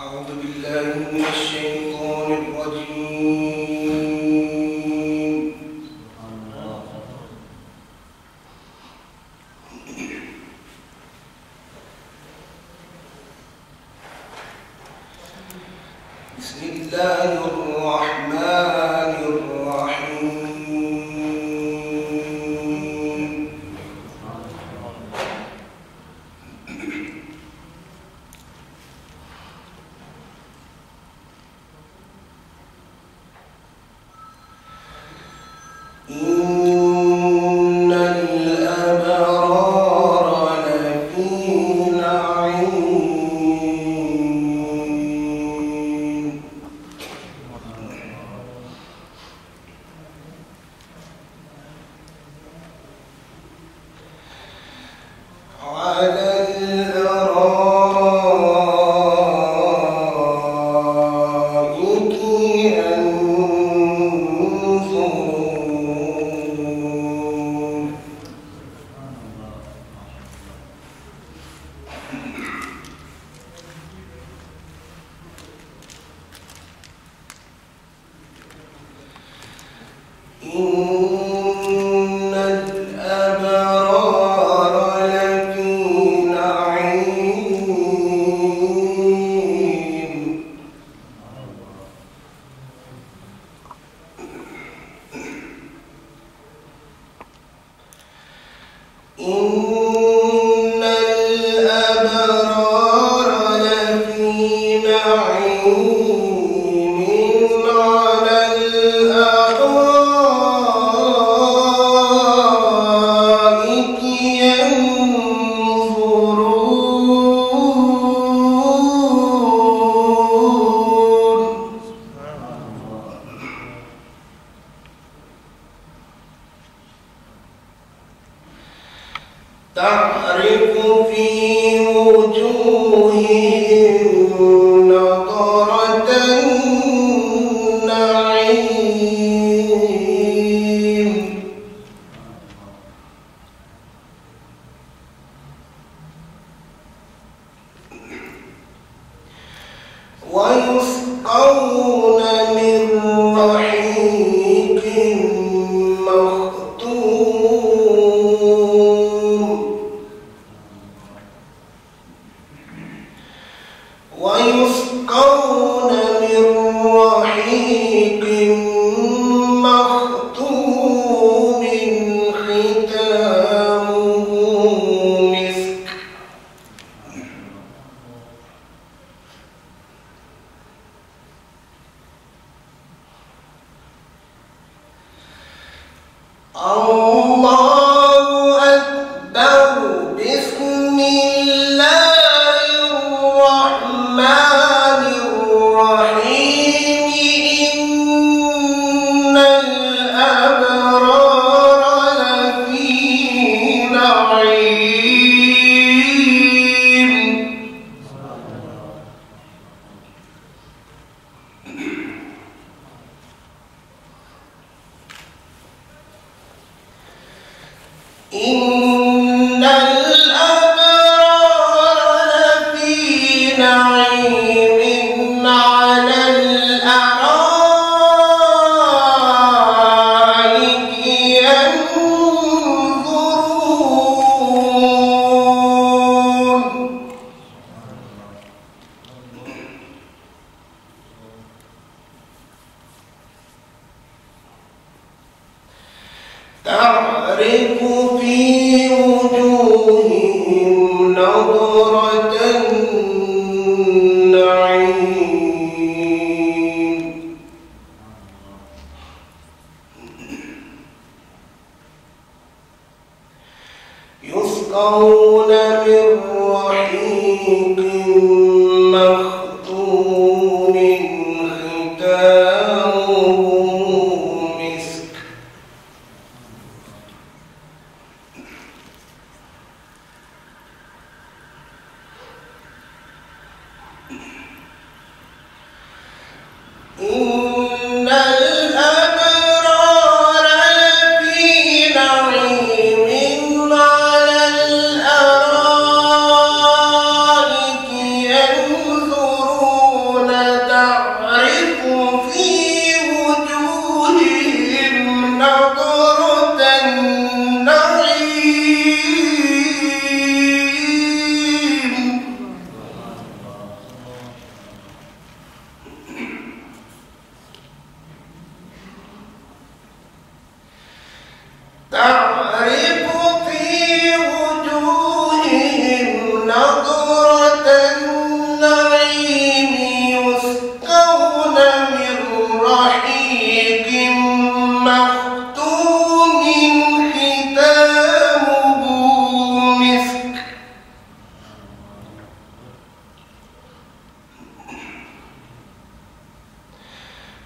أعوذ بالله من الشيطان الرجيم. بسم الله الرحمن الرحيم. إن الأبرار لفي نعيم على الأرائك ينظرون. إن الأبرار لفي نعيم إن الأبرار لفي نعيم على الأرائك ينظرون. تعرف في وجوههم نضرة النعيم ويسقون من رحيق مختوم ويسقون من رحيق مختوم ختامه مسك الله أكبر. بسم الله الرحمن الرحيم. إن الأبرار لفي نعيم إن الأبرار لفي نعيم على الأرائك ينظرون. تعرف في وجوههم نضرة النعيم يسقون من رحيق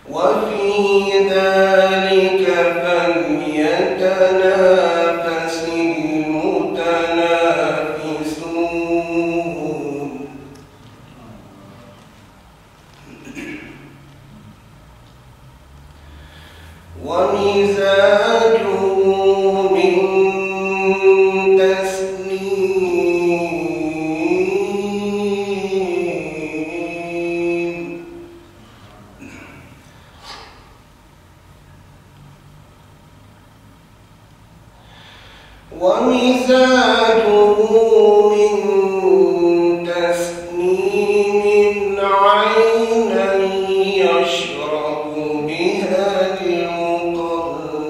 وفي ذلك فليتنافس المتنافسون ومزاجه من تسنيم عينا يشرب بها المقربون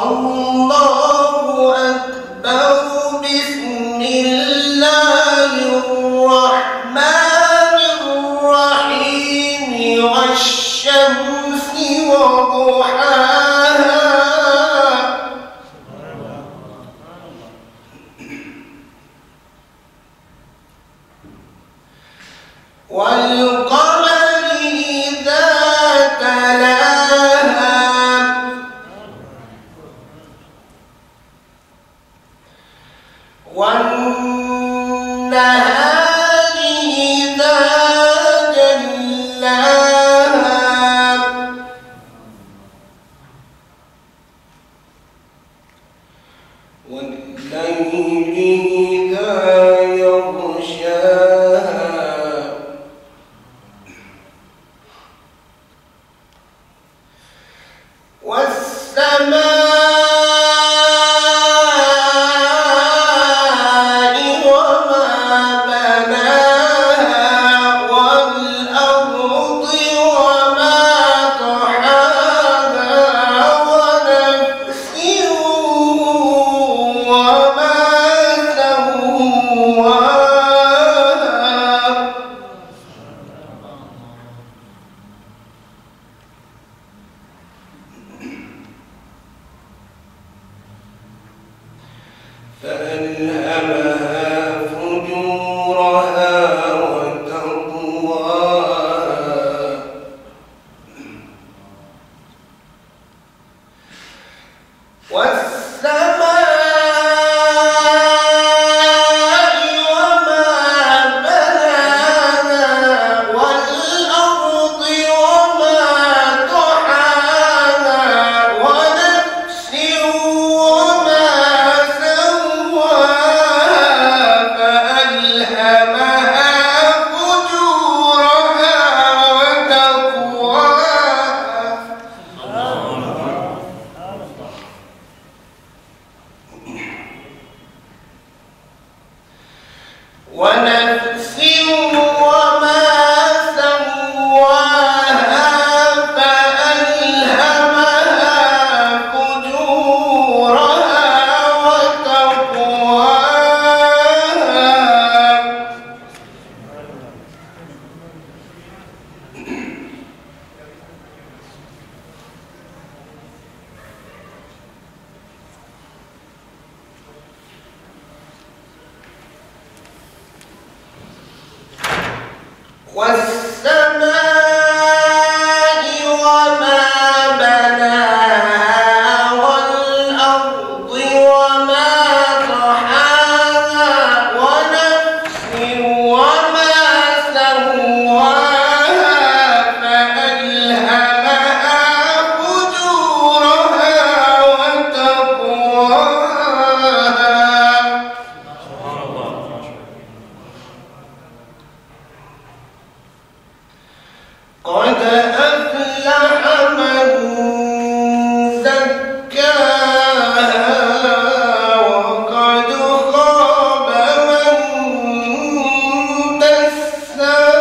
الله أكبر بسم الله الرحمن الرحيم والشمس وضحاها والقمر إذا تلاها والنهار إذا جلاها والليل إذا يغشاها والسماء وما بناها والأرض وما طحاها ونفس وما سواها فألهمها فجورها وتقواها والسماء وما بناها والأرض وما طحاها ونفس وما سواها فألهمها فجورها وتقواها ونفس وما سواها فألهمها فجورها وتقواها والسماء وما بناها والأرض وما طحاها ونفس وما سواها فألهمها فجورها وتقواها قد أفلح من زكاها وقد خاب من دساها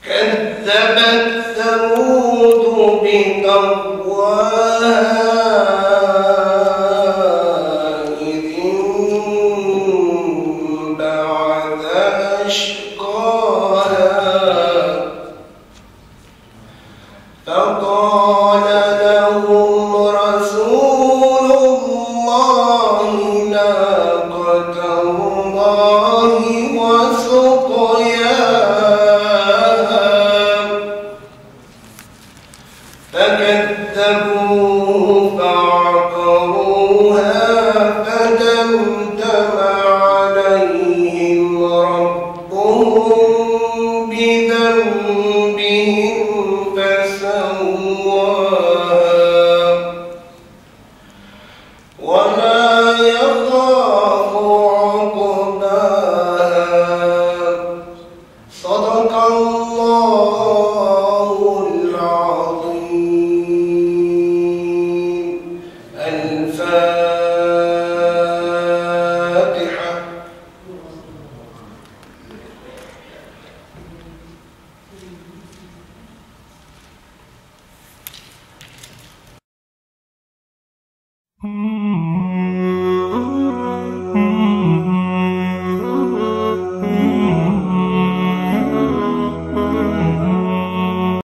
كذبت ثمود بطغواها إذ انبعث أشقاها فقال لهم رسول الله ناقة الله وسقياها فكذبوه فعقروها فدمدم عليهم ربهم بذنبهم